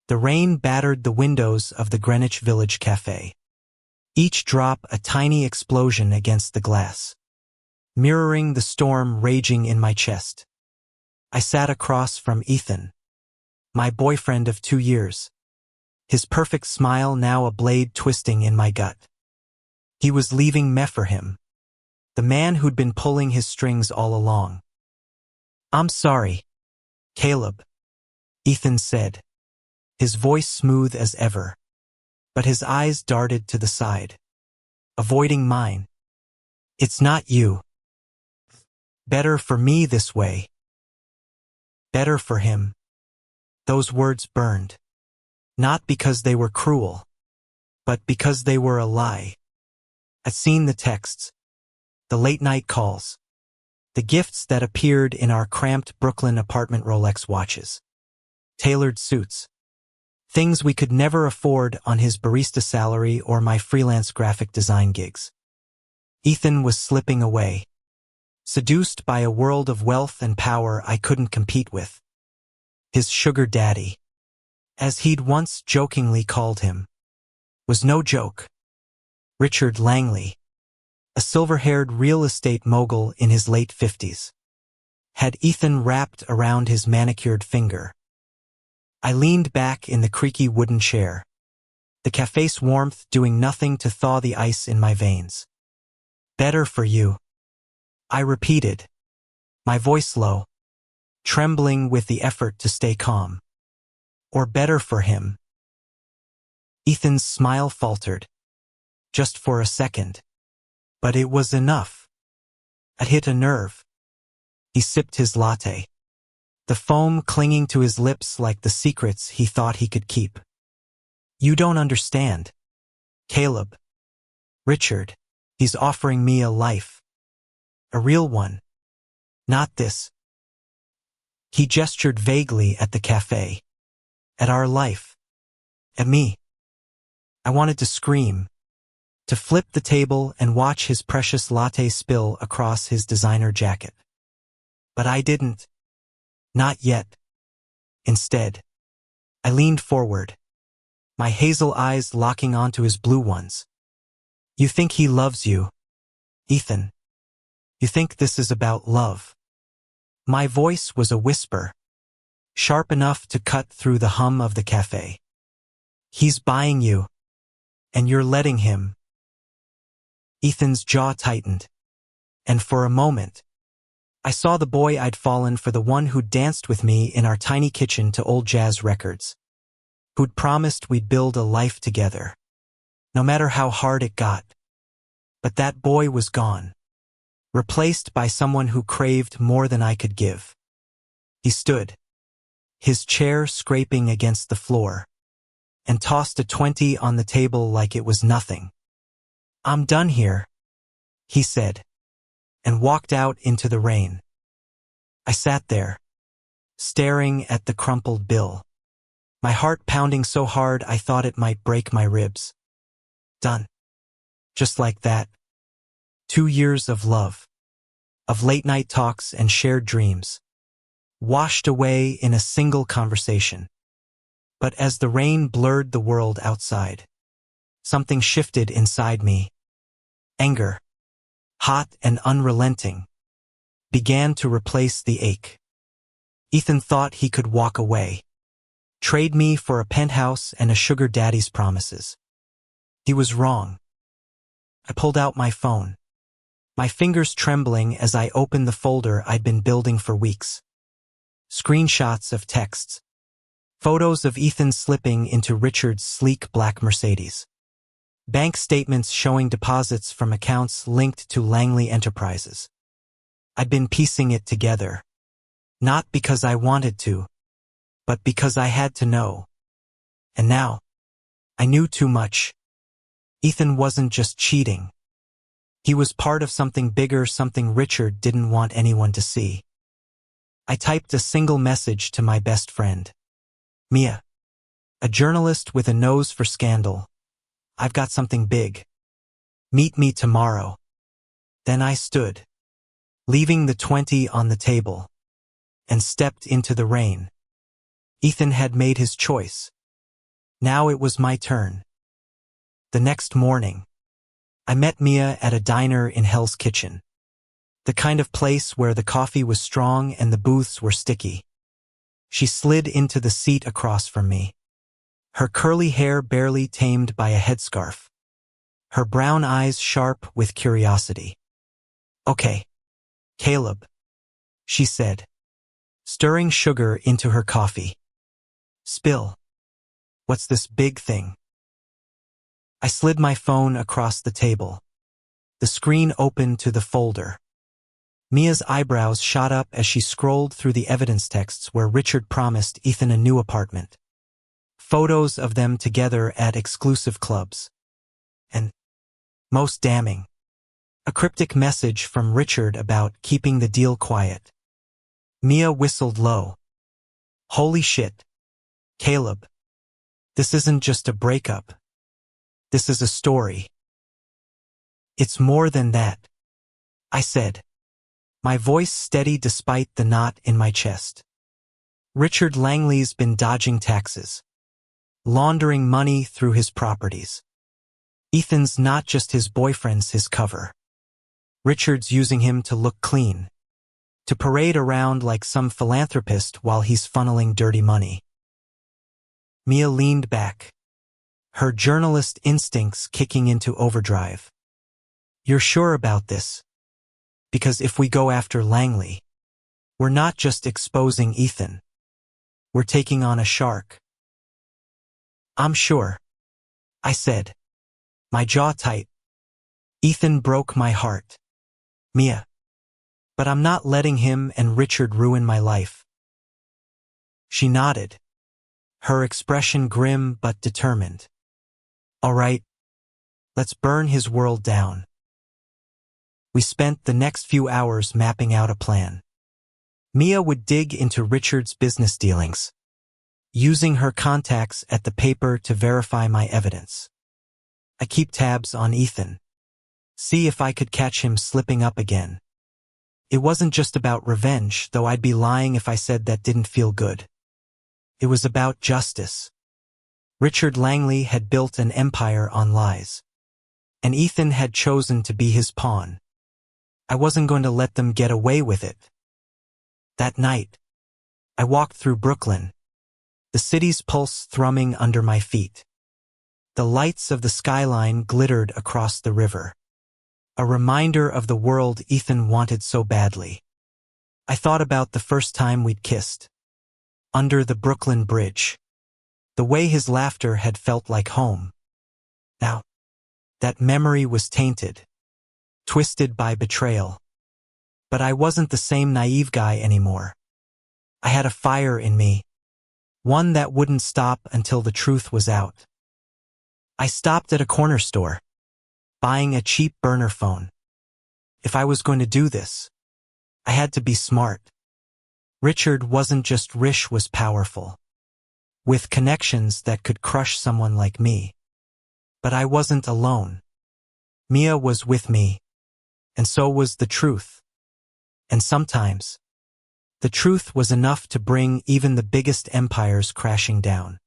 The rain battered the windows of the Greenwich Village Cafe. Each drop a tiny explosion against the glass, mirroring the storm raging in my chest. I sat across from Ethan, my boyfriend of 2 years, his perfect smile now a blade twisting in my gut. He was leaving me for him, the man who'd been pulling his strings all along. "I'm sorry, Caleb," Ethan said, his voice smooth as ever, but his eyes darted to the side, avoiding mine. "It's not you. Better for me this way. Better for him." Those words burned, not because they were cruel, but because they were a lie. I'd seen the texts, the late-night calls, the gifts that appeared in our cramped Brooklyn apartment, Rolex watches, tailored suits, things we could never afford on his barista salary or my freelance graphic design gigs. Ethan was slipping away, seduced by a world of wealth and power I couldn't compete with. His sugar daddy, as he'd once jokingly called him, was no joke. Richard Langley, a silver-haired real estate mogul in his late 50s, had Ethan wrapped around his manicured finger. I leaned back in the creaky wooden chair, the cafe's warmth doing nothing to thaw the ice in my veins. "Better for you," I repeated, my voice low, trembling with the effort to stay calm. "Or better for him." Ethan's smile faltered, just for a second, but it was enough. I'd hit a nerve. He sipped his latte, the foam clinging to his lips like the secrets he thought he could keep. "You don't understand, Caleb. Richard, he's offering me a life. A real one. Not this." He gestured vaguely at the cafe, at our life, at me. I wanted to scream, to flip the table and watch his precious latte spill across his designer jacket. But I didn't. Not yet. Instead, I leaned forward, my hazel eyes locking onto his blue ones. "You think he loves you, Ethan? You think this is about love?" My voice was a whisper, sharp enough to cut through the hum of the cafe. "He's buying you, and you're letting him." Ethan's jaw tightened, and for a moment, I saw the boy I'd fallen for, the one who'd danced with me in our tiny kitchen to old jazz records, who'd promised we'd build a life together, no matter how hard it got. But that boy was gone, replaced by someone who craved more than I could give. He stood, his chair scraping against the floor, and tossed a 20 on the table like it was nothing. "I'm done here," he said, and walked out into the rain. I sat there, staring at the crumpled bill, my heart pounding so hard I thought it might break my ribs. Done. Just like that. 2 years of love, of late-night talks and shared dreams, washed away in a single conversation. But as the rain blurred the world outside, something shifted inside me. Anger, hot and unrelenting, began to replace the ache. Ethan thought he could walk away, trade me for a penthouse and a sugar daddy's promises. He was wrong. I pulled out my phone, my fingers trembling as I opened the folder I'd been building for weeks. Screenshots of texts, photos of Ethan slipping into Richard's sleek black Mercedes, bank statements showing deposits from accounts linked to Langley Enterprises. I'd been piecing it together, not because I wanted to, but because I had to know. And now, I knew too much. Ethan wasn't just cheating. He was part of something bigger, something Richard didn't want anyone to see. I typed a single message to my best friend, Mia, a journalist with a nose for scandal. "I've got something big. Meet me tomorrow." Then I stood, leaving the 20 on the table, and stepped into the rain. Ethan had made his choice. Now it was my turn. The next morning, I met Mia at a diner in Hell's Kitchen. The kind of place where the coffee was strong and the booths were sticky. She slid into the seat across from me, her curly hair barely tamed by a headscarf, her brown eyes sharp with curiosity. "Okay, Caleb," she said, stirring sugar into her coffee. "Spill. What's this big thing?" I slid my phone across the table. The screen opened to the folder. Mia's eyebrows shot up as she scrolled through the evidence texts where Richard promised Ethan a new apartment. Photos of them together at exclusive clubs. And, most damning, a cryptic message from Richard about keeping the deal quiet. Mia whistled low. "Holy shit. Caleb. This isn't just a breakup. This is a story." "It's more than that," I said, my voice steady despite the knot in my chest. "Richard Langley's been dodging taxes, laundering money through his properties. Ethan's not just his boyfriend's his cover. Richard's using him to look clean, to parade around like some philanthropist while he's funneling dirty money." Mia leaned back, her journalist instincts kicking into overdrive. "You're sure about this? Because if we go after Langley, we're not just exposing Ethan. We're taking on a shark." "I'm sure," I said, my jaw tight. "Ethan broke my heart, Mia. But I'm not letting him and Richard ruin my life." She nodded, her expression grim but determined. "All right, let's burn his world down." We spent the next few hours mapping out a plan. Mia would dig into Richard's business dealings, using her contacts at the paper to verify my evidence. I keep tabs on Ethan, see if I could catch him slipping up again. It wasn't just about revenge, though I'd be lying if I said that didn't feel good. It was about justice. Richard Langley had built an empire on lies, and Ethan had chosen to be his pawn. I wasn't going to let them get away with it. That night, I walked through Brooklyn, the city's pulse thrumming under my feet. The lights of the skyline glittered across the river, a reminder of the world Ethan wanted so badly. I thought about the first time we'd kissed, under the Brooklyn Bridge, the way his laughter had felt like home. Now, that memory was tainted, twisted by betrayal. But I wasn't the same naive guy anymore. I had a fire in me, one that wouldn't stop until the truth was out. I stopped at a corner store, buying a cheap burner phone. If I was going to do this, I had to be smart. Richard wasn't just rich, was powerful, with connections that could crush someone like me. But I wasn't alone. Mia was with me, and so was the truth. And sometimes, the truth was enough to bring even the biggest empires crashing down.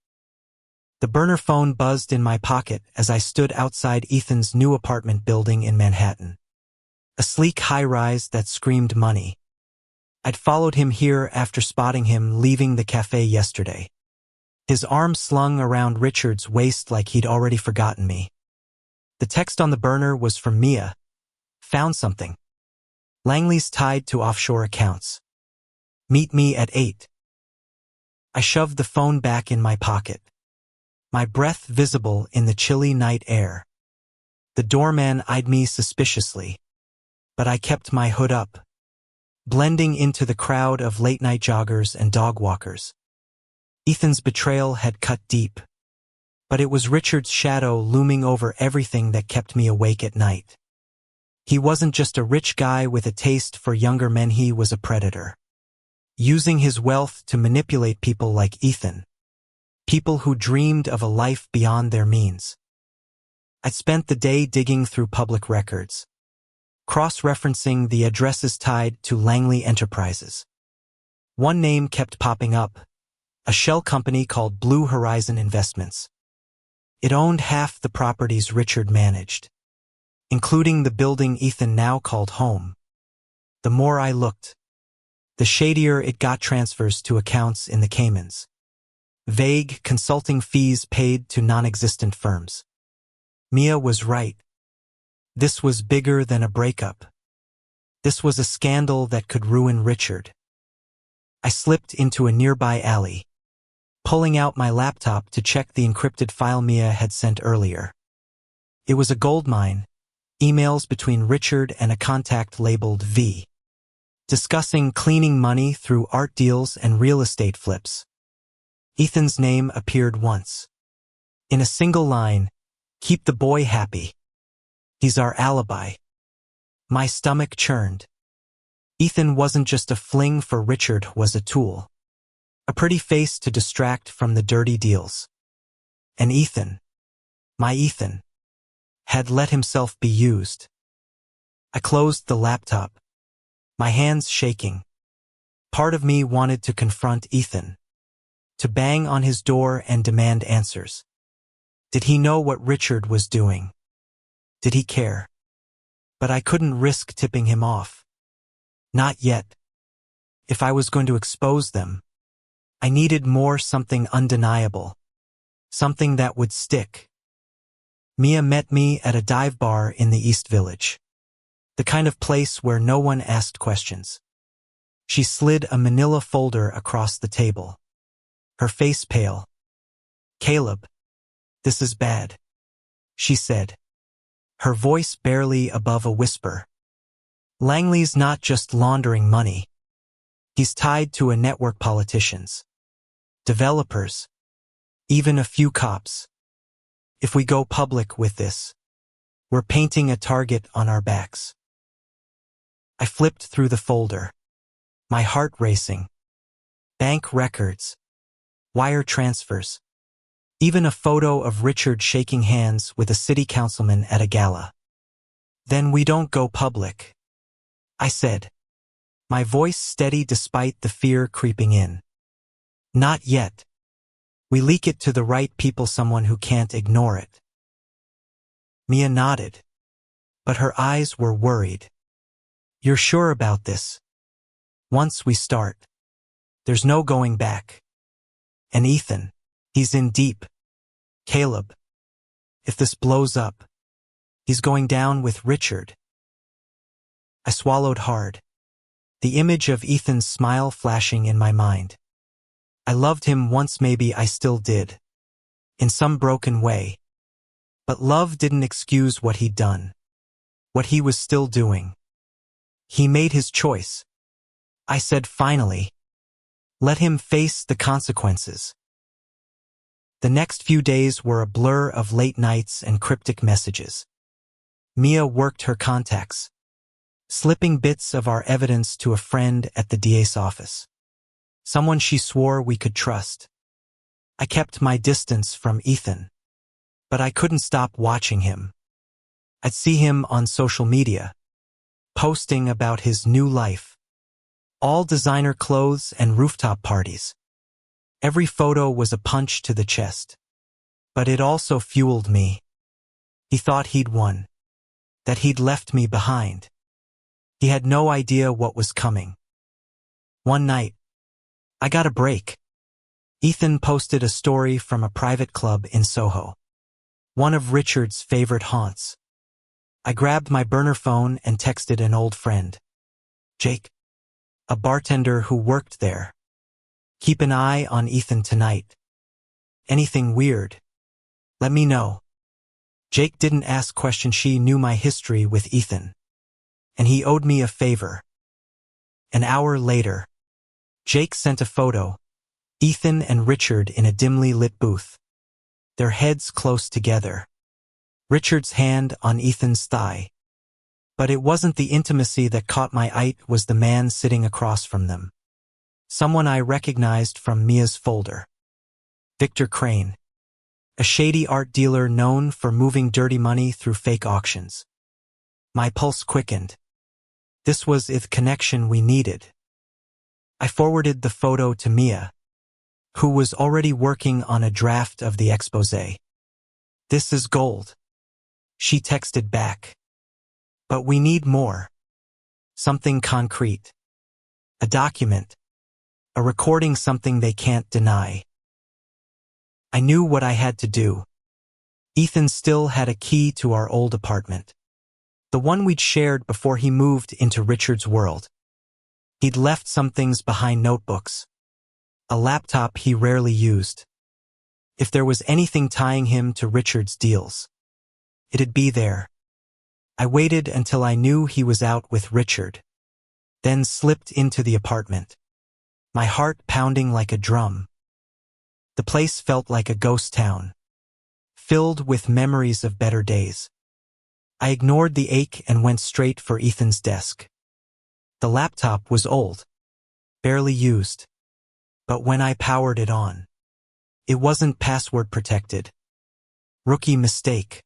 The burner phone buzzed in my pocket as I stood outside Ethan's new apartment building in Manhattan. A sleek high-rise that screamed money. I'd followed him here after spotting him leaving the cafe yesterday, his arm slung around Richard's waist like he'd already forgotten me. The text on the burner was from Mia. "Found something. Langley's tied to offshore accounts. Meet me at 8. I shoved the phone back in my pocket, my breath visible in the chilly night air. The doorman eyed me suspiciously, but I kept my hood up, blending into the crowd of late-night joggers and dog walkers. Ethan's betrayal had cut deep, but it was Richard's shadow looming over everything that kept me awake at night. He wasn't just a rich guy with a taste for younger men, he was a predator, using his wealth to manipulate people like Ethan, people who dreamed of a life beyond their means. I spent the day digging through public records, cross-referencing the addresses tied to Langley Enterprises. One name kept popping up, a shell company called Blue Horizon Investments. It owned half the properties Richard managed, including the building Ethan now called home. The more I looked, the shadier it got. Transfers to accounts in the Caymans. Vague consulting fees paid to non-existent firms. Mia was right. This was bigger than a breakup. This was a scandal that could ruin Richard. I slipped into a nearby alley, pulling out my laptop to check the encrypted file Mia had sent earlier. It was a goldmine, emails between Richard and a contact labeled V, discussing cleaning money through art deals and real estate flips. Ethan's name appeared once. In a single line, "Keep the boy happy. He's our alibi." My stomach churned. Ethan wasn't just a fling for Richard, was a tool. A pretty face to distract from the dirty deals. And Ethan, my Ethan, had let himself be used. I closed the laptop, my hands shaking. Part of me wanted to confront Ethan, to bang on his door and demand answers. Did he know what Richard was doing? Did he care? But I couldn't risk tipping him off. Not yet. If I was going to expose them, I needed more, something undeniable. Something that would stick. Mia met me at a dive bar in the East Village. The kind of place where no one asked questions. She slid a manila folder across the table. Her face pale. "Caleb, this is bad," she said, her voice barely above a whisper. "Langley's not just laundering money. He's tied to a network, politicians, developers, even a few cops. If we go public with this, we're painting a target on our backs." I flipped through the folder, my heart racing. Bank records, wire transfers, even a photo of Richard shaking hands with a city councilman at a gala. "Then we don't go public," I said, my voice steady despite the fear creeping in. "Not yet. We leak it to the right people, someone who can't ignore it." Mia nodded, but her eyes were worried. "You're sure about this? Once we start, there's no going back. And Ethan, he's in deep. Caleb, if this blows up, he's going down with Richard." I swallowed hard, the image of Ethan's smile flashing in my mind. I loved him once, maybe I still did, in some broken way. But love didn't excuse what he'd done, what he was still doing. He made his choice. I said finally, let him face the consequences. The next few days were a blur of late nights and cryptic messages. Mia worked her contacts, slipping bits of our evidence to a friend at the DA's office, someone she swore we could trust. I kept my distance from Ethan, but I couldn't stop watching him. I'd see him on social media, posting about his new life, all designer clothes and rooftop parties. Every photo was a punch to the chest, but it also fueled me. He thought he'd won, that he'd left me behind. He had no idea what was coming. One night, I got a break. Ethan posted a story from a private club in Soho, one of Richard's favorite haunts. I grabbed my burner phone and texted an old friend, Jake, a bartender who worked there. "Keep an eye on Ethan tonight. Anything weird, let me know." Jake didn't ask questions. She knew my history with Ethan, and he owed me a favor. An hour later, Jake sent a photo, Ethan and Richard in a dimly lit booth, their heads close together, Richard's hand on Ethan's thigh. But it wasn't the intimacy that caught my eye, it was the man sitting across from them. Someone I recognized from Mia's folder. Victor Crane, a shady art dealer known for moving dirty money through fake auctions. My pulse quickened. This was the connection we needed. I forwarded the photo to Mia, who was already working on a draft of the exposé. This is gold. She texted back. But we need more. Something concrete. A document. A recording, something they can't deny. I knew what I had to do. Ethan still had a key to our old apartment. The one we'd shared before he moved into Richard's world. He'd left some things behind: notebooks. A laptop he rarely used. If there was anything tying him to Richard's deals, it'd be there. I waited until I knew he was out with Richard, then slipped into the apartment, my heart pounding like a drum. The place felt like a ghost town, filled with memories of better days. I ignored the ache and went straight for Ethan's desk. The laptop was old, barely used, but when I powered it on, it wasn't password protected. Rookie mistake.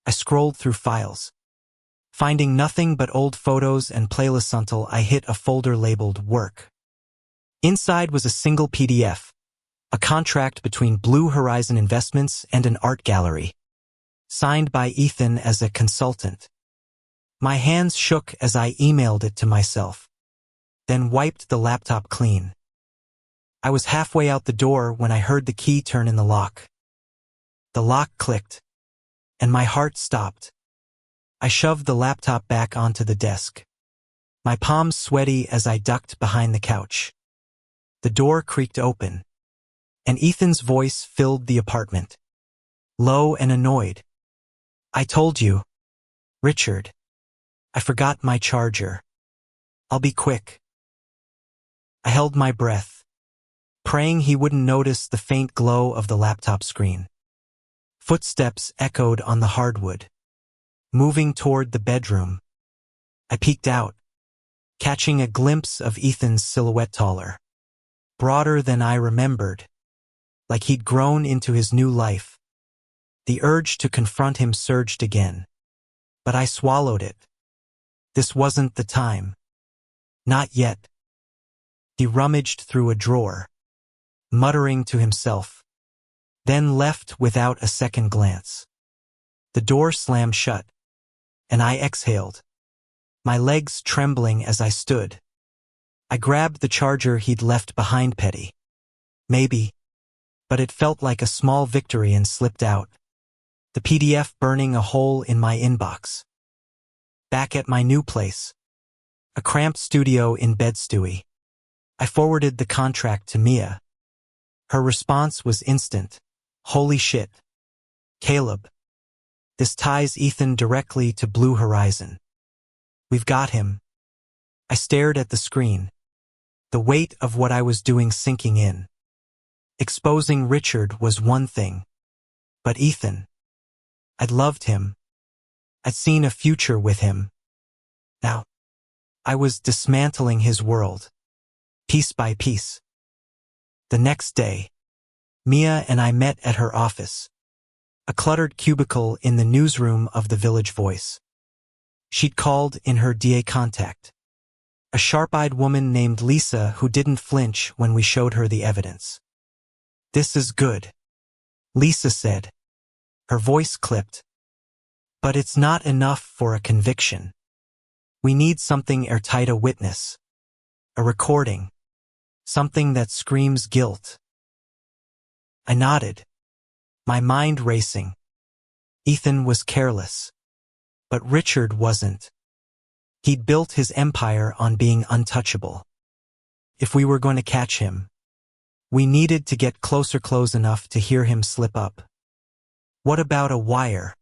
I scrolled through files, finding nothing but old photos and playlists until I hit a folder labeled Work. Inside was a single PDF, a contract between Blue Horizon Investments and an art gallery, signed by Ethan as a consultant. My hands shook as I emailed it to myself, then wiped the laptop clean. I was halfway out the door when I heard the key turn in the lock. The lock clicked, and my heart stopped. I shoved the laptop back onto the desk, my palms sweaty as I ducked behind the couch. The door creaked open, and Ethan's voice filled the apartment, low and annoyed. I told you, Richard. I forgot my charger. I'll be quick. I held my breath, praying he wouldn't notice the faint glow of the laptop screen. Footsteps echoed on the hardwood, moving toward the bedroom. I peeked out, catching a glimpse of Ethan's silhouette, taller, broader than I remembered, like he'd grown into his new life. The urge to confront him surged again, but I swallowed it. This wasn't the time. Not yet. He rummaged through a drawer, muttering to himself, then left without a second glance. The door slammed shut, and I exhaled, my legs trembling as I stood. I grabbed the charger he'd left behind. Petty, maybe, but it felt like a small victory, and slipped out, the PDF burning a hole in my inbox. Back at my new place, a cramped studio in Bed-Stuy, I forwarded the contract to Mia. Her response was instant. Holy shit. Caleb. This ties Ethan directly to Blue Horizon. We've got him. I stared at the screen, the weight of what I was doing sinking in. Exposing Richard was one thing, but Ethan. I'd loved him. I'd seen a future with him. Now, I was dismantling his world, piece by piece. The next day, Mia and I met at her office, a cluttered cubicle in the newsroom of the Village Voice. She'd called in her DA contact, a sharp-eyed woman named Lisa who didn't flinch when we showed her the evidence. This is good, Lisa said. Her voice clipped. But it's not enough for a conviction. We need something airtight, a witness, a recording, something that screams guilt. I nodded, my mind racing. Ethan was careless, but Richard wasn't. He'd built his empire on being untouchable. If we were going to catch him, we needed to get close enough to hear him slip up. What about a wire?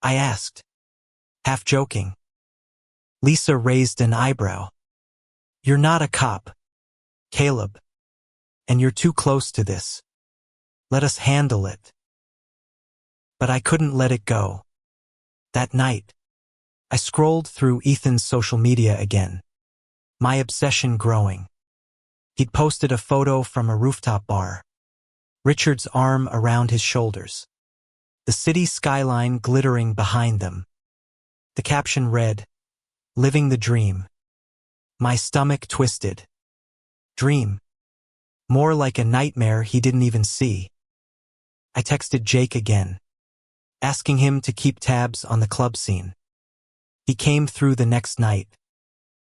I asked, half joking. Lisa raised an eyebrow. You're not a cop, Caleb, and you're too close to this. Let us handle it. But I couldn't let it go. That night, I scrolled through Ethan's social media again, my obsession growing. He'd posted a photo from a rooftop bar, Richard's arm around his shoulders, the city skyline glittering behind them. The caption read, "Living the dream." My stomach twisted. Dream. More like a nightmare he didn't even see. I texted Jake again. asking him to keep tabs on the club scene. He came through the next night,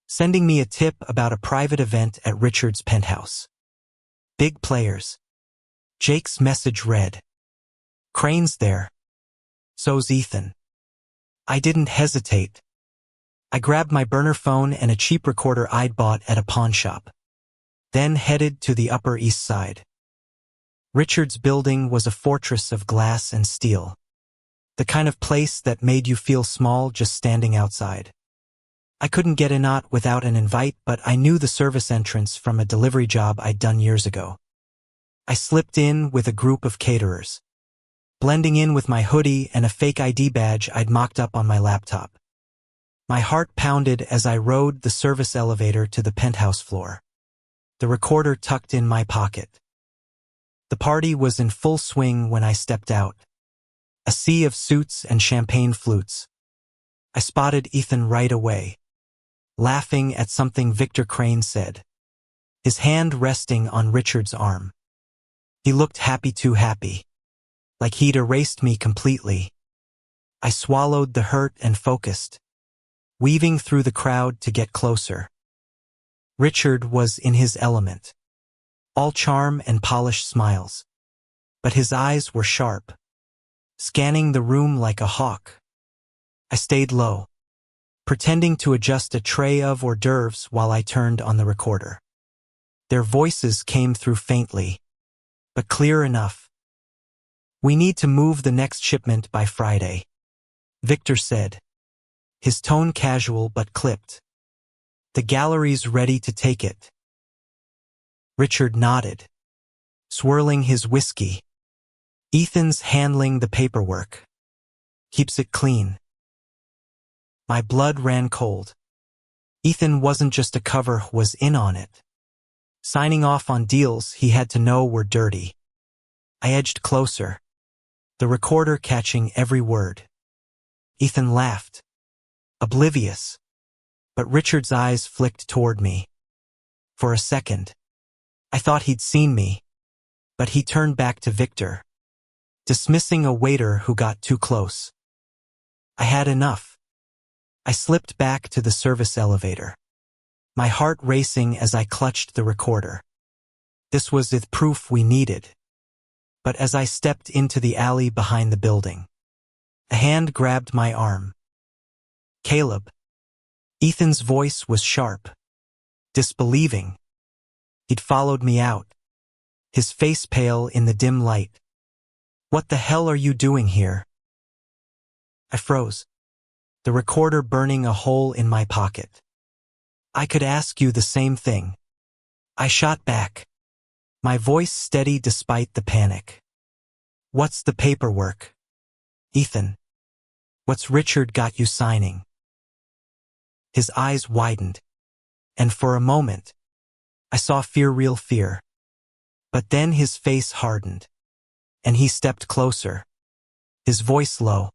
sending me a tip about a private event at Richard's penthouse. Big players. Jake's message read, "Crane's there. So's Ethan." I didn't hesitate. I grabbed my burner phone and a cheap recorder I'd bought at a pawn shop, then headed to the Upper East Side. Richard's building was a fortress of glass and steel, the kind of place that made you feel small just standing outside. I couldn't get in without an invite, but I knew the service entrance from a delivery job I'd done years ago. I slipped in with a group of caterers, blending in with my hoodie and a fake ID badge I'd mocked up on my laptop. My heart pounded as I rode the service elevator to the penthouse floor, the recorder tucked in my pocket. The party was in full swing when I stepped out, a sea of suits and champagne flutes. I spotted Ethan right away, laughing at something Victor Crane said, his hand resting on Richard's arm. He looked happy, too happy, like he'd erased me completely. I swallowed the hurt and focused, weaving through the crowd to get closer. Richard was in his element, all charm and polished smiles, but his eyes were sharp, scanning the room like a hawk. I stayed low, pretending to adjust a tray of hors d'oeuvres while I turned on the recorder. Their voices came through faintly, but clear enough. "We need to move the next shipment by Friday," Victor said, his tone casual but clipped. "The gallery's ready to take it." Richard nodded, swirling his whiskey. "Ethan's handling the paperwork. Keeps it clean." My blood ran cold. Ethan wasn't just a cover, was in on it. Signing off on deals he had to know were dirty. I edged closer, the recorder catching every word. Ethan laughed, oblivious, but Richard's eyes flicked toward me. For a second, I thought he'd seen me, but he turned back to Victor, dismissing a waiter who got too close. I had enough. I slipped back to the service elevator, my heart racing as I clutched the recorder. This was the proof we needed. But as I stepped into the alley behind the building, a hand grabbed my arm. "Caleb." Ethan's voice was sharp, disbelieving. He'd followed me out, his face pale in the dim light. "What the hell are you doing here?" I froze, the recorder burning a hole in my pocket. "I could ask you the same thing," I shot back, my voice steady despite the panic. "What's the paperwork, Ethan? What's Richard got you signing?" His eyes widened, and for a moment, I saw fear, real fear. But then his face hardened, and he stepped closer, his voice low.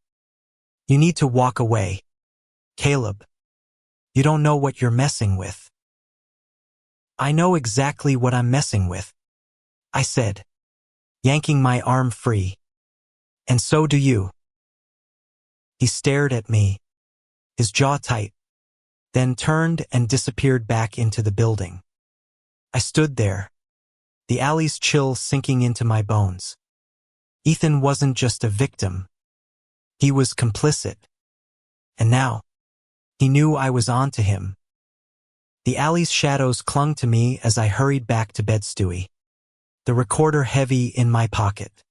"You need to walk away, Caleb. You don't know what you're messing with." "I know exactly what I'm messing with," I said, yanking my arm free. "And so do you." He stared at me, his jaw tight, then turned and disappeared back into the building. I stood there, the alley's chill sinking into my bones. Ethan wasn't just a victim. He was complicit. And now, he knew I was on to him. The alley's shadows clung to me as I hurried back to bed, Stewie, the recorder heavy in my pocket.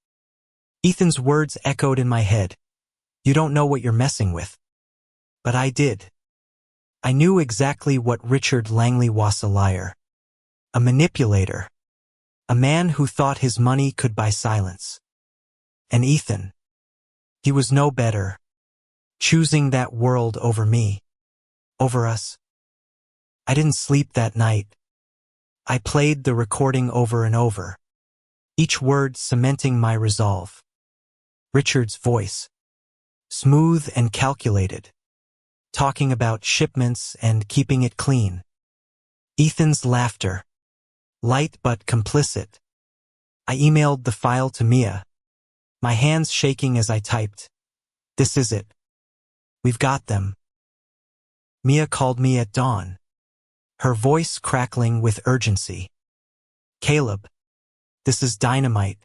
Ethan's words echoed in my head. "You don't know what you're messing with." But I did. I knew exactly what Richard Langley was: a liar, a manipulator, a man who thought his money could buy silence. And Ethan, he was no better, choosing that world over me, over us. I didn't sleep that night. I played the recording over and over, each word cementing my resolve. Richard's voice, smooth and calculated, talking about shipments and keeping it clean. Ethan's laughter, light but complicit. I emailed the file to Mia, my hands shaking as I typed. This is it. We've got them. Mia called me at dawn, her voice crackling with urgency. Caleb, this is dynamite.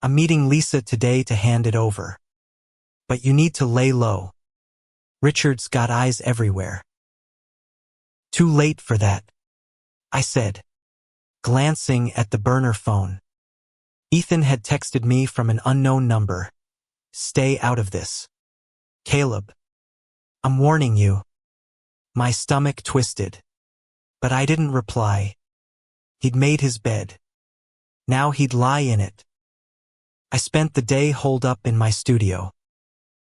I'm meeting Lisa today to hand it over. But you need to lay low. Richard's got eyes everywhere. Too late for that, I said, glancing at the burner phone. Ethan had texted me from an unknown number. Stay out of this. Caleb, I'm warning you. My stomach twisted. But I didn't reply. He'd made his bed. Now he'd lie in it. I spent the day holed up in my studio.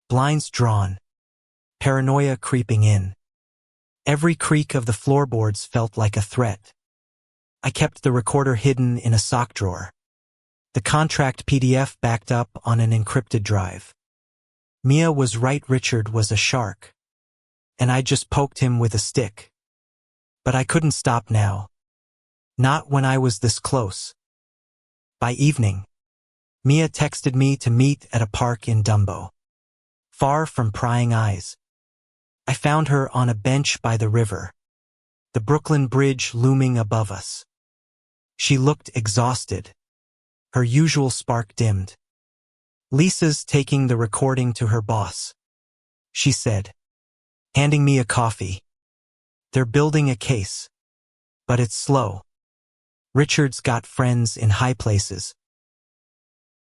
Blinds drawn. Paranoia creeping in. Every creak of the floorboards felt like a threat. I kept the recorder hidden in a sock drawer. The contract PDF backed up on an encrypted drive. Mia was right, Richard was a shark. And I just poked him with a stick. But I couldn't stop now. Not when I was this close. By evening, Mia texted me to meet at a park in Dumbo. Far from prying eyes. I found her on a bench by the river. The Brooklyn Bridge looming above us. She looked exhausted. Her usual spark dimmed. Lisa's taking the recording to her boss, she said, handing me a coffee. They're building a case. But it's slow. Richard's got friends in high places.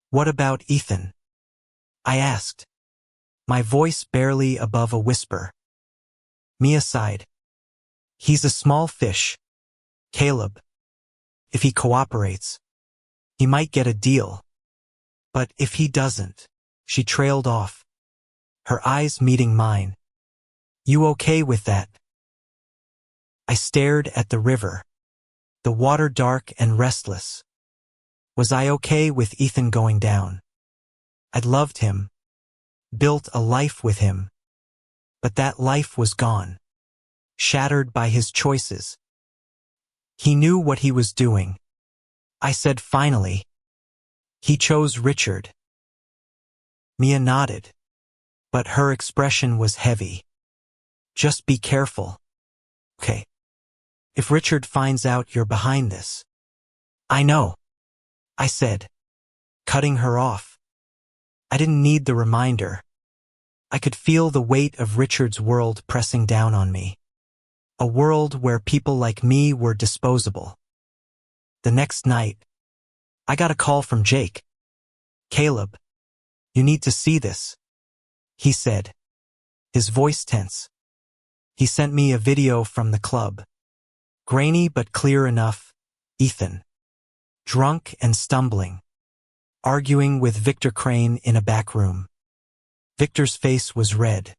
What about Ethan? I asked, my voice barely above a whisper. Mia sighed. He's a small fish, Caleb. If he cooperates, he might get a deal. But if he doesn't, she trailed off, her eyes meeting mine. You okay with that? I stared at the river, the water dark and restless. Was I okay with Ethan going down? I'd loved him, built a life with him. But that life was gone, shattered by his choices. He knew what he was doing. I said finally. He chose Richard. Mia nodded, but her expression was heavy. Just be careful. Okay. If Richard finds out you're behind this. I know, I said, cutting her off. I didn't need the reminder. I could feel the weight of Richard's world pressing down on me. A world where people like me were disposable. The next night, I got a call from Jake. Caleb, you need to see this, he said, his voice tense. He sent me a video from the club. Grainy but clear enough. Ethan, drunk and stumbling, arguing with Victor Crane in a back room. Victor's face was red,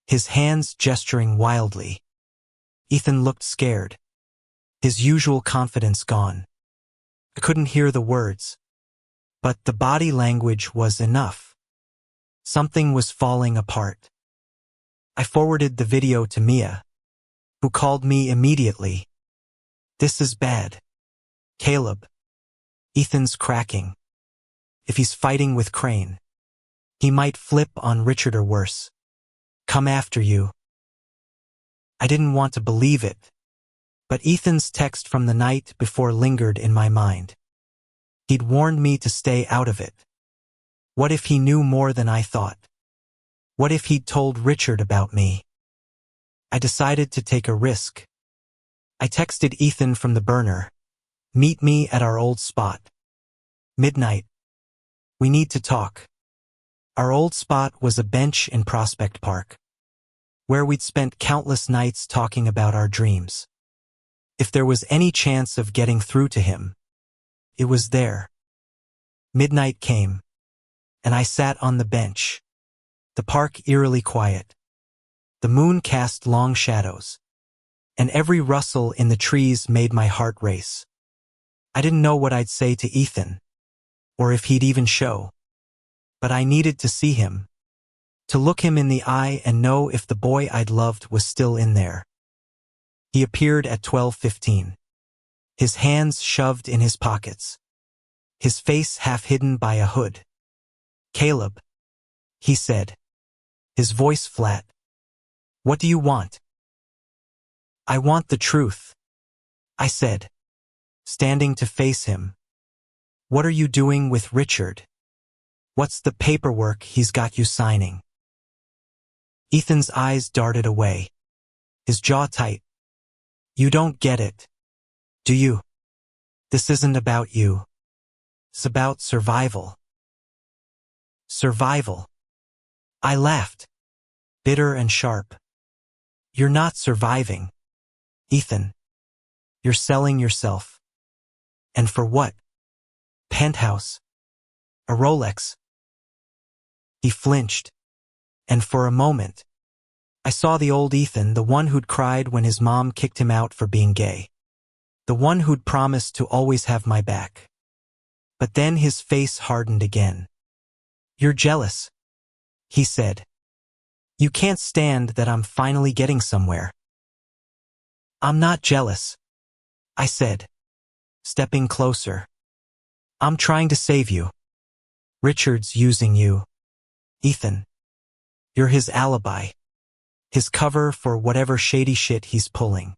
his hands gesturing wildly. Ethan looked scared, his usual confidence gone. I couldn't hear the words, but the body language was enough. Something was falling apart. I forwarded the video to Mia, who called me immediately. This is bad. Caleb, Ethan's cracking. If he's fighting with Crane, he might flip on Richard or worse. Come after you. I didn't want to believe it, but Ethan's text from the night before lingered in my mind. He'd warned me to stay out of it. What if he knew more than I thought? What if he'd told Richard about me? I decided to take a risk. I texted Ethan from the burner. Meet me at our old spot. Midnight. We need to talk. Our old spot was a bench in Prospect Park, where we'd spent countless nights talking about our dreams. If there was any chance of getting through to him, it was there. Midnight came, and I sat on the bench. The park eerily quiet. The moon cast long shadows, and every rustle in the trees made my heart race. I didn't know what I'd say to Ethan, or if he'd even show. But I needed to see him, to look him in the eye and know if the boy I'd loved was still in there. He appeared at 12:15, his hands shoved in his pockets, his face half hidden by a hood. Caleb, he said, his voice flat. What do you want? I want the truth, I said, standing to face him. What are you doing with Richard? What's the paperwork he's got you signing? Ethan's eyes darted away, his jaw tight. You don't get it, do you? This isn't about you. It's about survival. Survival. I laughed, bitter and sharp. You're not surviving, Ethan. You're selling yourself. And for what? Penthouse. A Rolex. He flinched, and for a moment, I saw the old Ethan, the one who'd cried when his mom kicked him out for being gay. The one who'd promised to always have my back. But then his face hardened again. You're jealous, he said. You can't stand that I'm finally getting somewhere. I'm not jealous, I said, stepping closer. I'm trying to save you. Richard's using you, Ethan. You're his alibi, his cover for whatever shady shit he's pulling.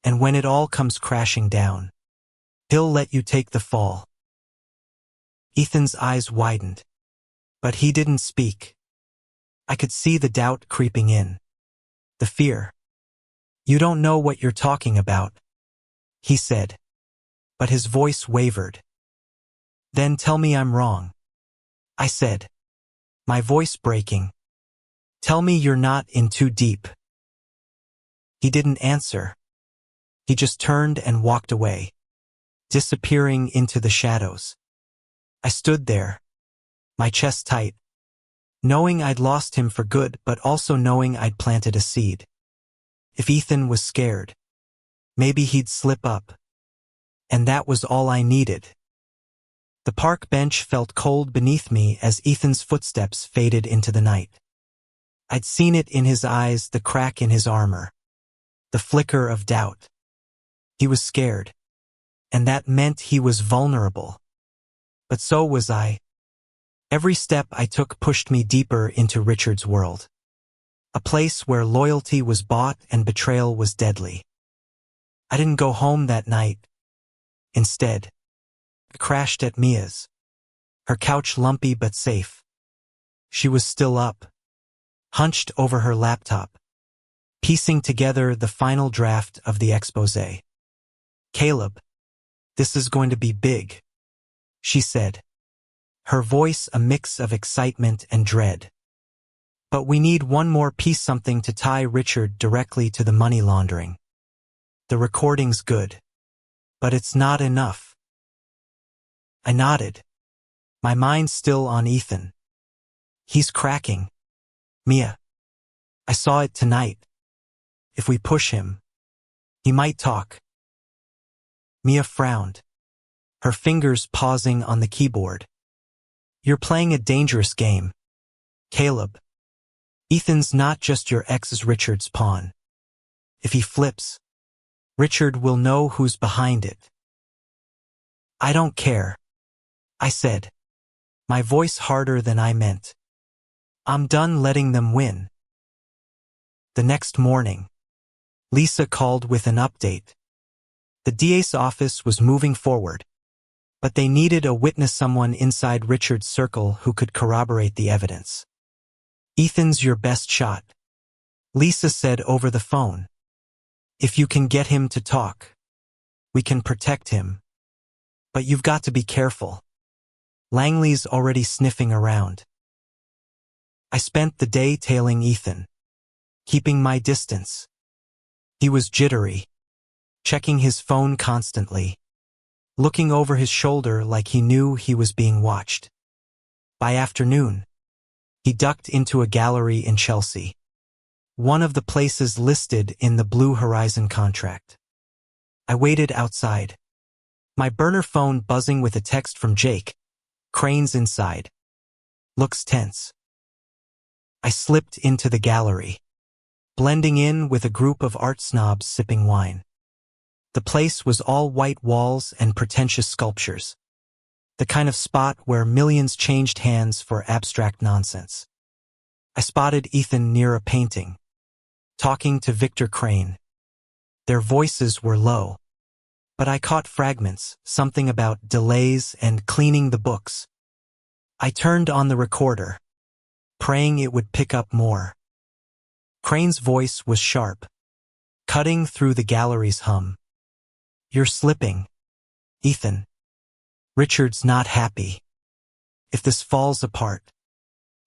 And when it all comes crashing down, he'll let you take the fall. Ethan's eyes widened, but he didn't speak. I could see the doubt creeping in, the fear. You don't know what you're talking about, he said, but his voice wavered. Then tell me I'm wrong, I said, my voice breaking. Tell me you're not in too deep. He didn't answer. He just turned and walked away, disappearing into the shadows. I stood there, my chest tight, knowing I'd lost him for good, but also knowing I'd planted a seed. If Ethan was scared, maybe he'd slip up. And that was all I needed. The park bench felt cold beneath me as Ethan's footsteps faded into the night. I'd seen it in his eyes, the crack in his armor, the flicker of doubt. He was scared, and that meant he was vulnerable. But so was I. Every step I took pushed me deeper into Richard's world. A place where loyalty was bought and betrayal was deadly. I didn't go home that night. Instead, I crashed at Mia's, her couch lumpy but safe. She was still up, hunched over her laptop, piecing together the final draft of the exposé. Caleb, this is going to be big, she said, her voice a mix of excitement and dread. But we need one more piece, something to tie Richard directly to the money laundering. The recording's good, but it's not enough. I nodded, my mind still on Ethan. He's cracking. Mia. I saw it tonight. If we push him, he might talk. Mia frowned, her fingers pausing on the keyboard. You're playing a dangerous game, Caleb. Ethan's not just your ex, Richard's pawn. If he flips, Richard will know who's behind it. I don't care, I said, my voice harder than I meant. I'm done letting them win. The next morning, Lisa called with an update. The DA's office was moving forward, but they needed a witness, someone inside Richard's circle who could corroborate the evidence. Ethan's your best shot, Lisa said over the phone. If you can get him to talk, we can protect him. But you've got to be careful. Langley's already sniffing around. I spent the day tailing Ethan, keeping my distance. He was jittery, checking his phone constantly, looking over his shoulder like he knew he was being watched. By afternoon, he ducked into a gallery in Chelsea, one of the places listed in the Blue Horizon contract. I waited outside, my burner phone buzzing with a text from Jake. Crane's inside. Looks tense. I slipped into the gallery, blending in with a group of art snobs sipping wine. The place was all white walls and pretentious sculptures, the kind of spot where millions changed hands for abstract nonsense. I spotted Ethan near a painting, talking to Victor Crane. Their voices were low, but I caught fragments, something about delays and cleaning the books. I turned on the recorder, praying it would pick up more. Crane's voice was sharp, cutting through the gallery's hum. "You're slipping, Ethan. Richard's not happy. If this falls apart,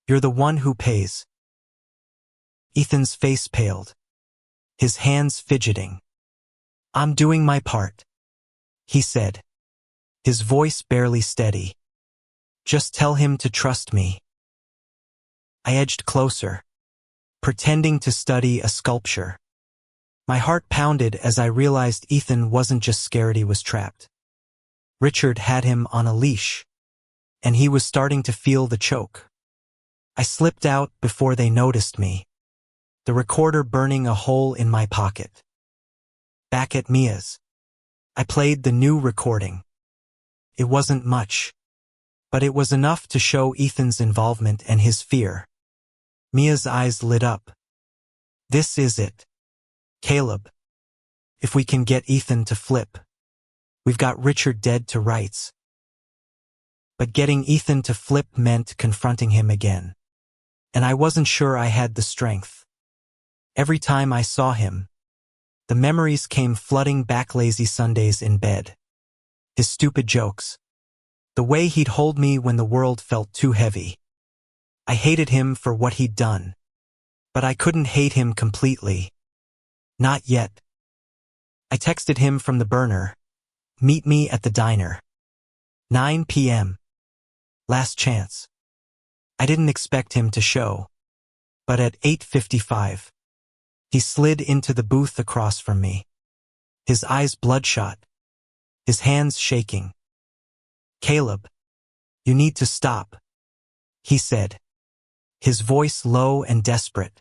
you're the one who pays." Ethan's face paled, his hands fidgeting. "I'm doing my part," he said, his voice barely steady. "Just tell him to trust me." I edged closer, pretending to study a sculpture. My heart pounded as I realized Ethan wasn't just scared he was trapped. Richard had him on a leash, and he was starting to feel the choke. I slipped out before they noticed me, the recorder burning a hole in my pocket. Back at Mia's, I played the new recording. It wasn't much, but it was enough to show Ethan's involvement and his fear. Mia's eyes lit up. "This is it, Caleb. If we can get Ethan to flip, we've got Richard dead to rights." But getting Ethan to flip meant confronting him again, and I wasn't sure I had the strength. Every time I saw him, the memories came flooding back. Lazy Sundays in bed, his stupid jokes, the way he'd hold me when the world felt too heavy. I hated him for what he'd done, but I couldn't hate him completely. Not yet. I texted him from the burner, "Meet me at the diner. 9 p.m. Last chance." I didn't expect him to show, but at 8:55, he slid into the booth across from me, his eyes bloodshot, his hands shaking. "Caleb, you need to stop," he said, his voice low and desperate.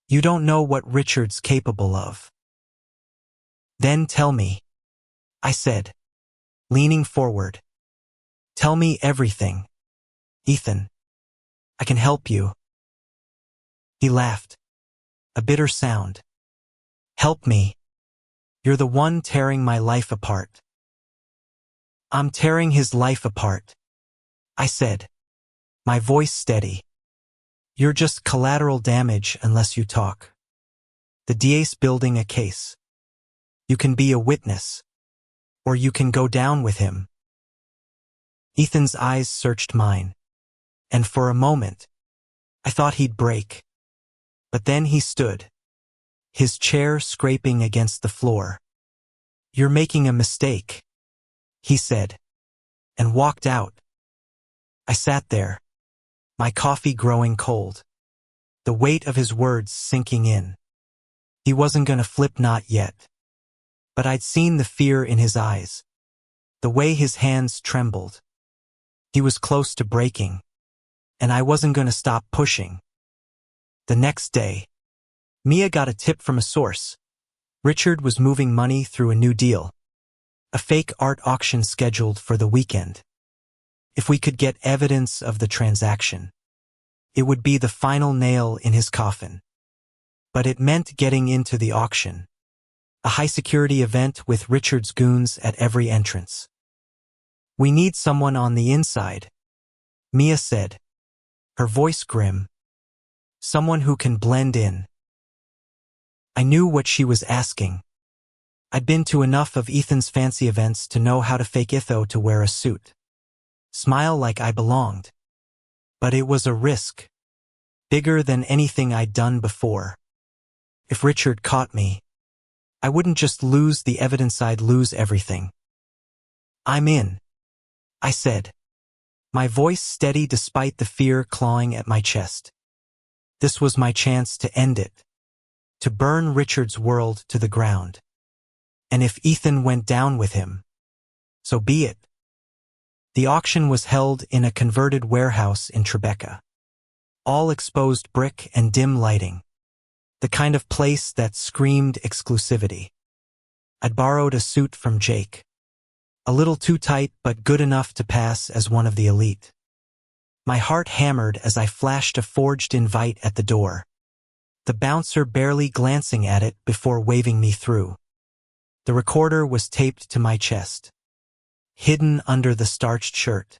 "You don't know what Richard's capable of." "Then tell me," I said, leaning forward. "Tell me everything, Ethan. I can help you." He laughed, a bitter sound. "Help me? You're the one tearing my life apart." "I'm tearing his life apart," I said, my voice steady. "You're just collateral damage unless you talk. The DA's building a case. You can be a witness, or you can go down with him." Ethan's eyes searched mine, and for a moment, I thought he'd break. But then he stood, his chair scraping against the floor. "You're making a mistake," he said, and walked out. I sat there, my coffee growing cold, the weight of his words sinking in. He wasn't gonna flip, not yet. But I'd seen the fear in his eyes, the way his hands trembled. He was close to breaking, and I wasn't gonna stop pushing. The next day, Mia got a tip from a source. Richard was moving money through a new deal, a fake art auction scheduled for the weekend. If we could get evidence of the transaction, it would be the final nail in his coffin. But it meant getting into the auction, a high-security event with Richard's goons at every entrance. "We need someone on the inside," Mia said, her voice grim. "Someone who can blend in." I knew what she was asking. I'd been to enough of Ethan's fancy events to know how to fake Itho to wear a suit, smile like I belonged. But it was a risk, bigger than anything I'd done before. If Richard caught me, I wouldn't just lose the evidence, I'd lose everything. "I'm in," I said, my voice steady despite the fear clawing at my chest. This was my chance to end it, to burn Richard's world to the ground. And if Ethan went down with him, so be it. The auction was held in a converted warehouse in Tribeca. All exposed brick and dim lighting. The kind of place that screamed exclusivity. I'd borrowed a suit from Jake. A little too tight but good enough to pass as one of the elite. My heart hammered as I flashed a forged invite at the door, the bouncer barely glancing at it before waving me through. The recorder was taped to my chest, hidden under the starched shirt,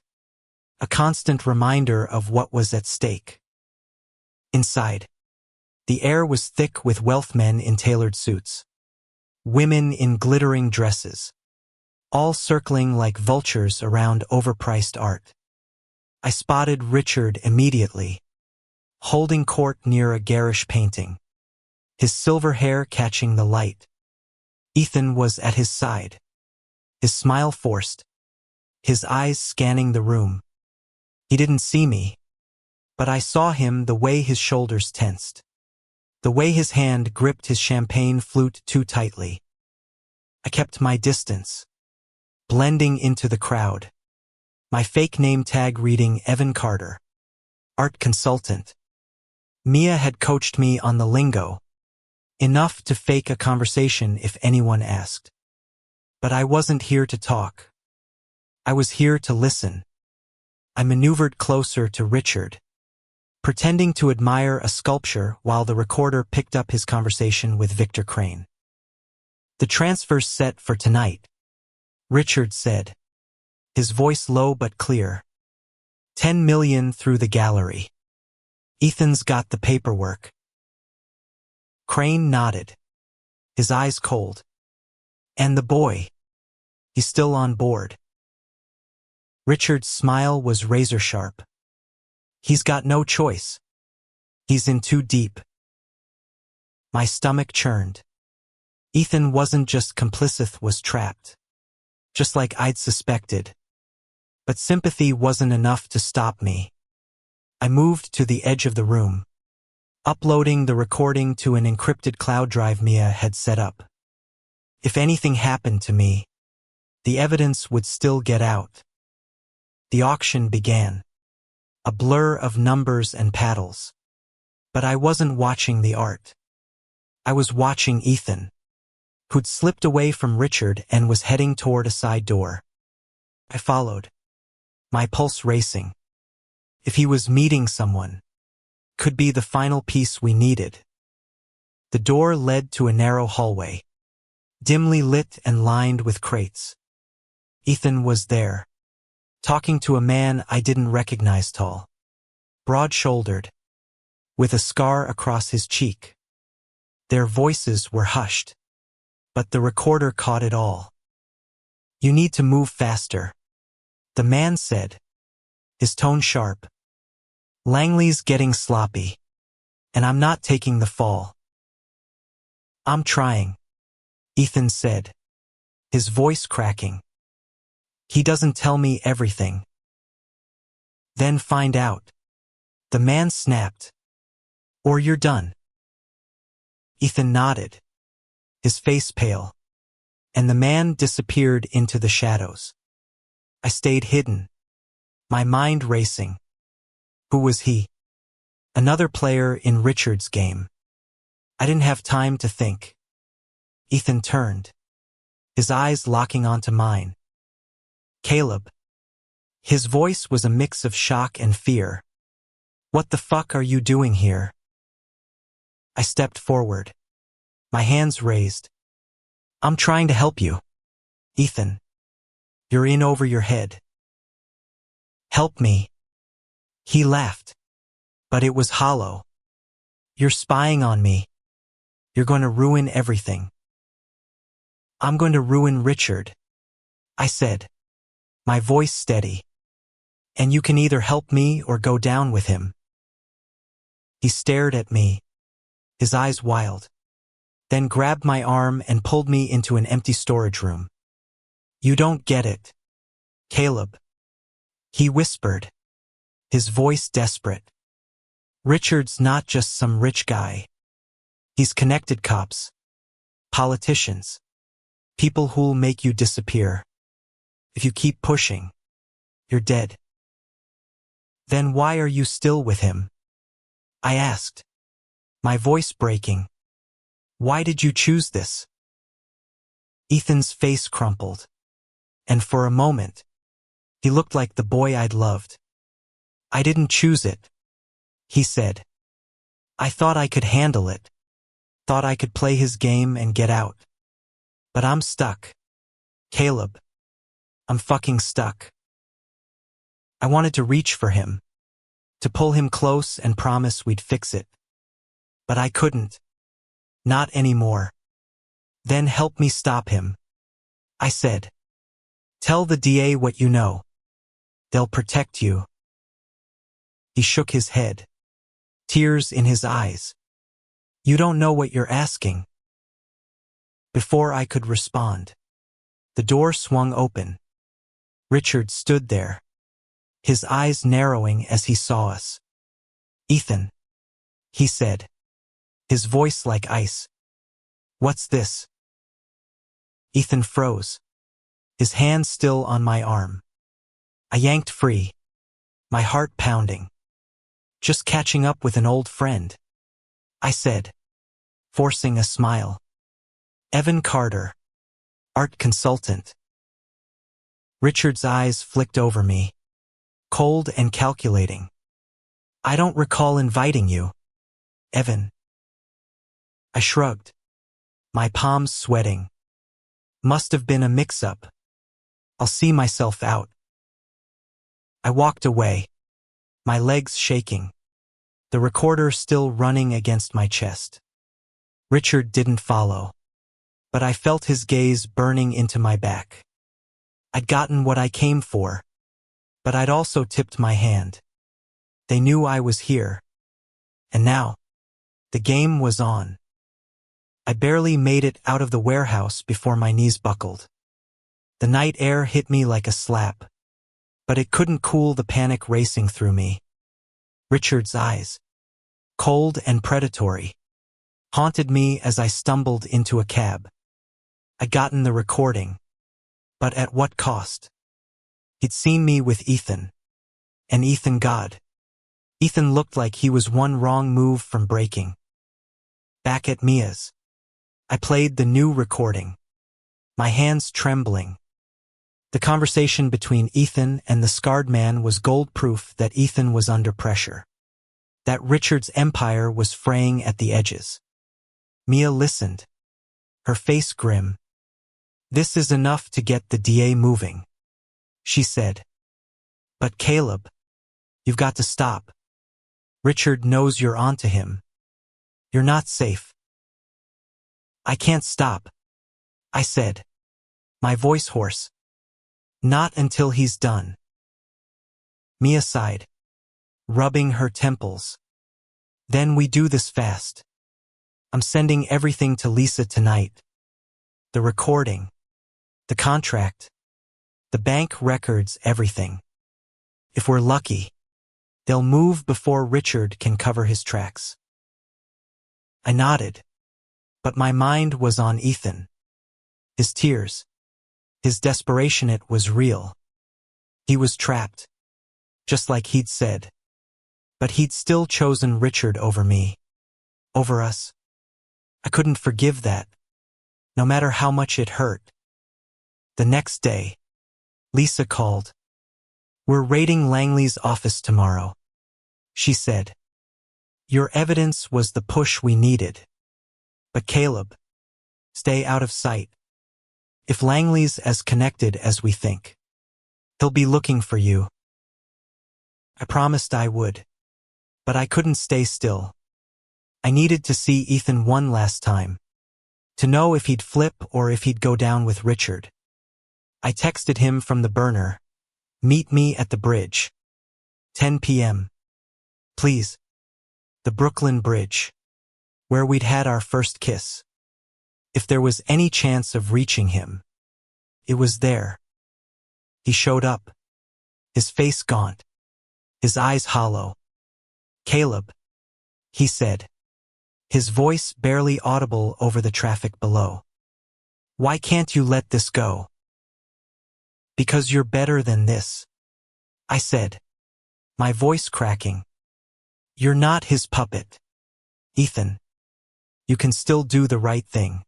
a constant reminder of what was at stake. Inside, the air was thick with wealth men in tailored suits, women in glittering dresses, all circling like vultures around overpriced art. I spotted Richard immediately, holding court near a garish painting, his silver hair catching the light. Ethan was at his side, his smile forced, his eyes scanning the room. He didn't see me, but I saw him, the way his shoulders tensed, the way his hand gripped his champagne flute too tightly. I kept my distance, blending into the crowd, my fake name tag reading Evan Carter, art consultant. Mia had coached me on the lingo, enough to fake a conversation if anyone asked. But I wasn't here to talk. I was here to listen. I maneuvered closer to Richard, pretending to admire a sculpture while the recorder picked up his conversation with Victor Crane. "The transfer's set for tonight," Richard said, his voice low but clear. 10 million through the gallery. Ethan's got the paperwork. Crane nodded, his eyes cold. "And the boy? He's still on board?" Richard's smile was razor sharp. "He's got no choice. He's in too deep." My stomach churned. Ethan wasn't just complicit, was trapped. Just like I'd suspected. But sympathy wasn't enough to stop me. I moved to the edge of the room, uploading the recording to an encrypted cloud drive Mia had set up. If anything happened to me, the evidence would still get out. The auction began, a blur of numbers and paddles. But I wasn't watching the art. I was watching Ethan, who'd slipped away from Richard and was heading toward a side door. I followed, my pulse racing. If he was meeting someone, could be the final piece we needed. The door led to a narrow hallway, dimly lit and lined with crates. Ethan was there, talking to a man I didn't recognize, tall, broad-shouldered, with a scar across his cheek. Their voices were hushed, but the recorder caught it all. "You need to move faster," the man said, his tone sharp. "Langley's getting sloppy, and I'm not taking the fall." "I'm trying," Ethan said, his voice cracking. "He doesn't tell me everything." "Then find out," the man snapped, "or you're done." Ethan nodded, his face pale, and the man disappeared into the shadows. I stayed hidden, my mind racing. Who was he? Another player in Richard's game. I didn't have time to think. Ethan turned, his eyes locking onto mine. "Caleb." His voice was a mix of shock and fear. "What the fuck are you doing here?" I stepped forward, my hands raised. "I'm trying to help you, Ethan. You're in over your head." "Help me." He laughed, but it was hollow. "You're spying on me. You're going to ruin everything." "I'm going to ruin Richard," I said, my voice steady. "And you can either help me or go down with him." He stared at me, his eyes wild, then grabbed my arm and pulled me into an empty storage room. "You don't get it, Caleb," he whispered, his voice desperate. "Richard's not just some rich guy. He's connected cops, politicians, people who'll make you disappear. If you keep pushing, you're dead." "Then why are you still with him?" I asked, my voice breaking. "Why did you choose this?" Ethan's face crumpled, and for a moment, he looked like the boy I'd loved. I didn't choose it, he said. I thought I could handle it. Thought I could play his game and get out. But I'm stuck. Caleb. I'm fucking stuck. I wanted to reach for him, to pull him close and promise we'd fix it. But I couldn't. Not anymore. Then help me stop him, I said. Tell the DA what you know. They'll protect you. He shook his head, tears in his eyes. You don't know what you're asking. Before I could respond, the door swung open. Richard stood there, his eyes narrowing as he saw us. Ethan, he said, his voice like ice. What's this? Ethan froze, his hand still on my arm. I yanked free, my heart pounding. Just catching up with an old friend, I said, forcing a smile. Evan Carter, art consultant. Richard's eyes flicked over me, cold and calculating. I don't recall inviting you, Evan. I shrugged, my palms sweating. Must have been a mix-up. I'll see myself out. I walked away, my legs shaking, the recorder still running against my chest. Richard didn't follow, but I felt his gaze burning into my back. I'd gotten what I came for, but I'd also tipped my hand. They knew I was here. And now, the game was on. I barely made it out of the warehouse before my knees buckled. The night air hit me like a slap, but it couldn't cool the panic racing through me. Richard's eyes, cold and predatory, haunted me as I stumbled into a cab. I'd gotten the recording, but at what cost? He'd seen me with Ethan. And Ethan, God. Ethan looked like he was one wrong move from breaking. Back at Mia's, I played the new recording, my hands trembling. The conversation between Ethan and the scarred man was gold proof that Ethan was under pressure, that Richard's empire was fraying at the edges. Mia listened, her face grim. This is enough to get the DA moving, she said. But Caleb, you've got to stop. Richard knows you're onto him. You're not safe. I can't stop, I said, my voice hoarse. Not until he's done. Mia sighed, rubbing her temples. Then we do this fast. I'm sending everything to Lisa tonight. The recording, the contract, the bank records, everything. If we're lucky, they'll move before Richard can cover his tracks. I nodded, but my mind was on Ethan. His tears, his desperation, it was real. He was trapped, just like he'd said. But he'd still chosen Richard over me, over us. I couldn't forgive that, no matter how much it hurt. The next day, Lisa called. We're raiding Langley's office tomorrow, she said. Your evidence was the push we needed. But Caleb, stay out of sight. If Langley's as connected as we think, he'll be looking for you. I promised I would, but I couldn't stay still. I needed to see Ethan one last time, to know if he'd flip or if he'd go down with Richard. I texted him from the burner, meet me at the bridge. 10 p.m. Please. The Brooklyn Bridge, where we'd had our first kiss. If there was any chance of reaching him, it was there. He showed up, his face gaunt, his eyes hollow. Caleb, he said, his voice barely audible over the traffic below. Why can't you let this go? Because you're better than this, I said, my voice cracking. You're not his puppet, Ethan. You can still do the right thing.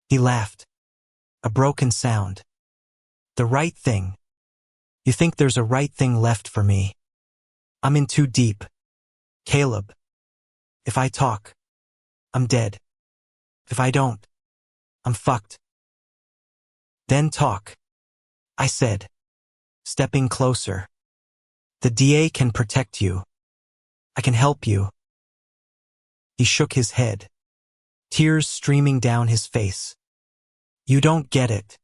He laughed, a broken sound. The right thing? You think there's a right thing left for me? I'm in too deep. Caleb. If I talk, I'm dead. If I don't, I'm fucked. Then talk, I said, stepping closer. The DA can protect you. I can help you. He shook his head, tears streaming down his face. You don't get it.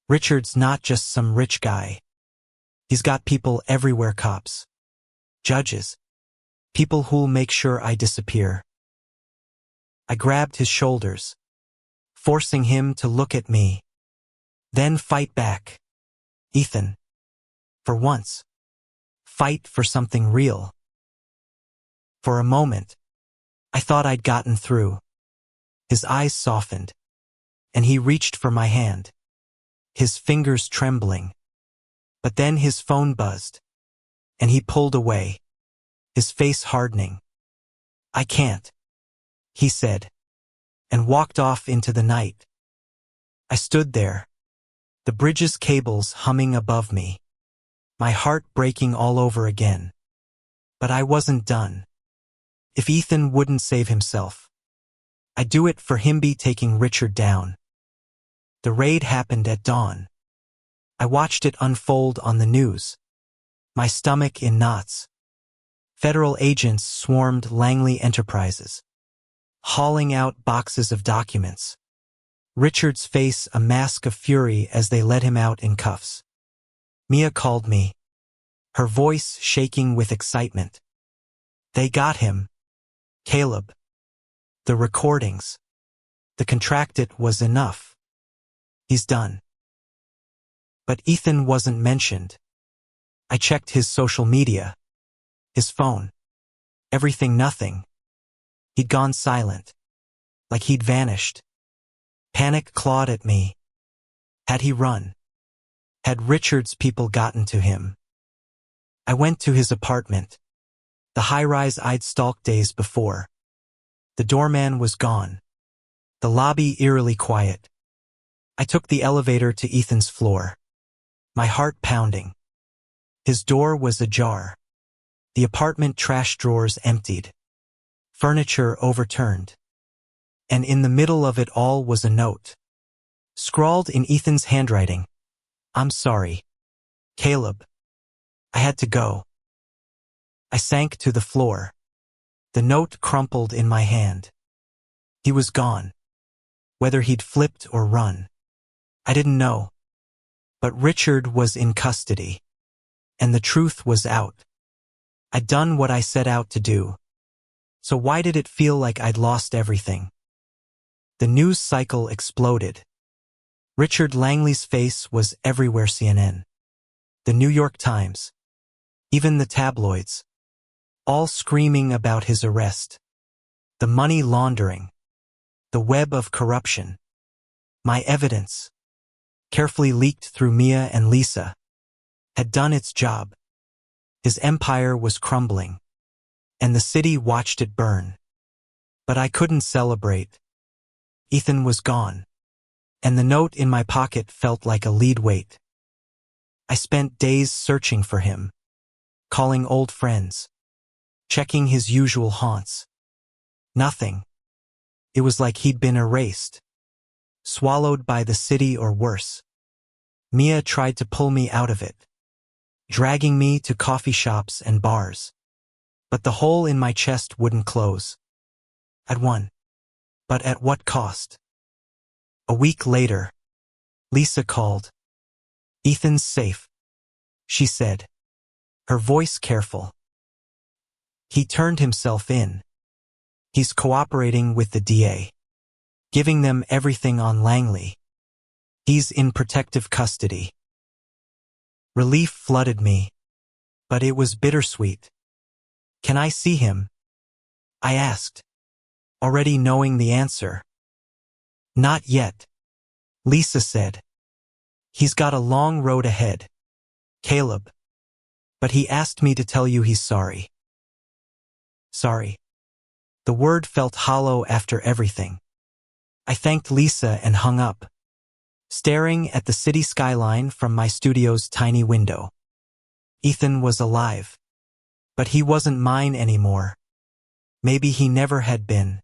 Richard's not just some rich guy. He's got people everywhere, cops, judges, people who'll make sure I disappear. I grabbed his shoulders, forcing him to look at me. Then fight back. Ethan. For once. Fight for something real. For a moment, I thought I'd gotten through. His eyes softened, and he reached for my hand, his fingers trembling. But then his phone buzzed, and he pulled away, his face hardening. I can't, he said, and walked off into the night. I stood there, the bridge's cables humming above me, my heart breaking all over again. But I wasn't done. If Ethan wouldn't save himself, I'd do it for him. Be taking Richard down. The raid happened at dawn. I watched it unfold on the news, my stomach in knots. Federal agents swarmed Langley Enterprises, hauling out boxes of documents. Richard's face a mask of fury as they led him out in cuffs. Mia called me, her voice shaking with excitement. They got him. Caleb. The recordings. The contracted was enough. He's done. But Ethan wasn't mentioned. I checked his social media, his phone. Everything nothing. He'd gone silent. Like he'd vanished. Panic clawed at me. Had he run? Had Richard's people gotten to him? I went to his apartment, the high-rise I'd stalked days before. The doorman was gone. The lobby eerily quiet. I took the elevator to Ethan's floor, my heart pounding. His door was ajar. The apartment trash drawers emptied. Furniture overturned. And in the middle of it all was a note, scrawled in Ethan's handwriting. I'm sorry, Caleb. I had to go. I sank to the floor. The note crumpled in my hand. He was gone. Whether he'd flipped or run, I didn't know. But Richard was in custody. And the truth was out. I'd done what I set out to do. So why did it feel like I'd lost everything? The news cycle exploded. Richard Langley's face was everywhere. CNN, the New York Times, even the tabloids, all screaming about his arrest. The money laundering, the web of corruption. My evidence, carefully leaked through Mia and Lisa, had done its job. His empire was crumbling, and the city watched it burn. But I couldn't celebrate. Ethan was gone, and the note in my pocket felt like a lead weight. I spent days searching for him, calling old friends, checking his usual haunts. Nothing. It was like he'd been erased, swallowed by the city or worse. Mia tried to pull me out of it, dragging me to coffee shops and bars. But the hole in my chest wouldn't close. I'd won. But at what cost? A week later, Lisa called. Ethan's safe, she said, her voice careful. He turned himself in. He's cooperating with the DA, giving them everything on Langley. He's in protective custody. Relief flooded me, but it was bittersweet. Can I see him? I asked, already knowing the answer. Not yet, Lisa said. He's got a long road ahead, Caleb. But he asked me to tell you he's sorry. Sorry. The word felt hollow after everything. I thanked Lisa and hung up, staring at the city skyline from my studio's tiny window. Ethan was alive. But he wasn't mine anymore. Maybe he never had been.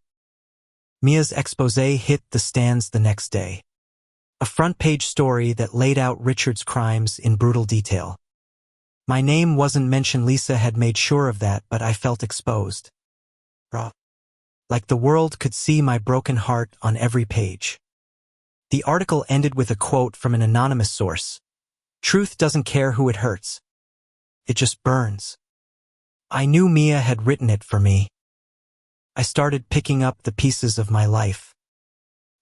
Mia's exposé hit the stands the next day. A front-page story that laid out Richard's crimes in brutal detail. My name wasn't mentioned. Lisa had made sure of that, but I felt exposed. Like the world could see my broken heart on every page. The article ended with a quote from an anonymous source. "Truth doesn't care who it hurts. It just burns." I knew Mia had written it for me. I started picking up the pieces of my life.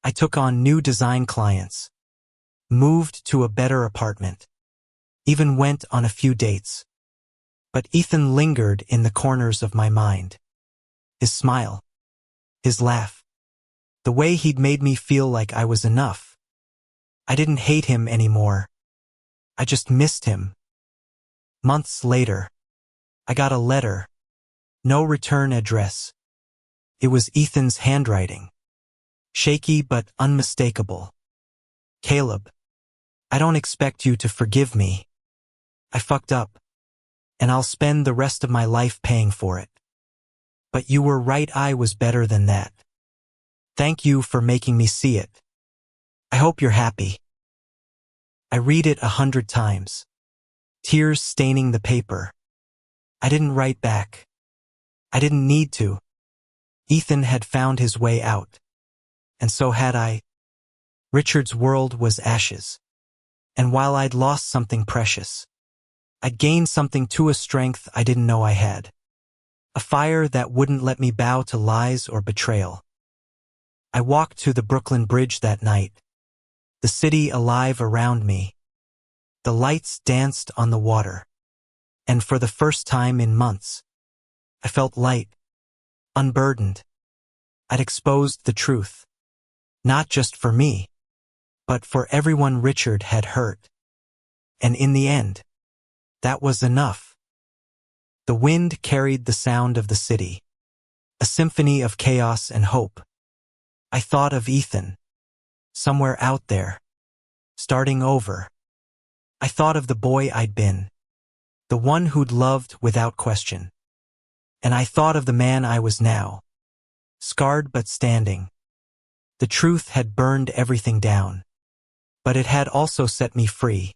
I took on new design clients, moved to a better apartment, even went on a few dates. But Ethan lingered in the corners of my mind. His smile, his laugh, the way he'd made me feel like I was enough. I didn't hate him anymore. I just missed him. Months later, I got a letter. No return address. It was Ethan's handwriting. Shaky but unmistakable. "Caleb, I don't expect you to forgive me. I fucked up, and I'll spend the rest of my life paying for it. But you were right, I was better than that. Thank you for making me see it. I hope you're happy." I read it 100 times. Tears staining the paper. I didn't write back. I didn't need to. Ethan had found his way out. And so had I. Richard's world was ashes. And while I'd lost something precious, I'd gained something too, a strength I didn't know I had. A fire that wouldn't let me bow to lies or betrayal. I walked to the Brooklyn Bridge that night. The city alive around me. The lights danced on the water. And for the first time in months, I felt light, unburdened. I'd exposed the truth. Not just for me, but for everyone Richard had hurt. And in the end, that was enough. The wind carried the sound of the city, a symphony of chaos and hope. I thought of Ethan, somewhere out there, starting over. I thought of the boy I'd been, the one who'd loved without question. And I thought of the man I was now, scarred but standing. The truth had burned everything down, but it had also set me free.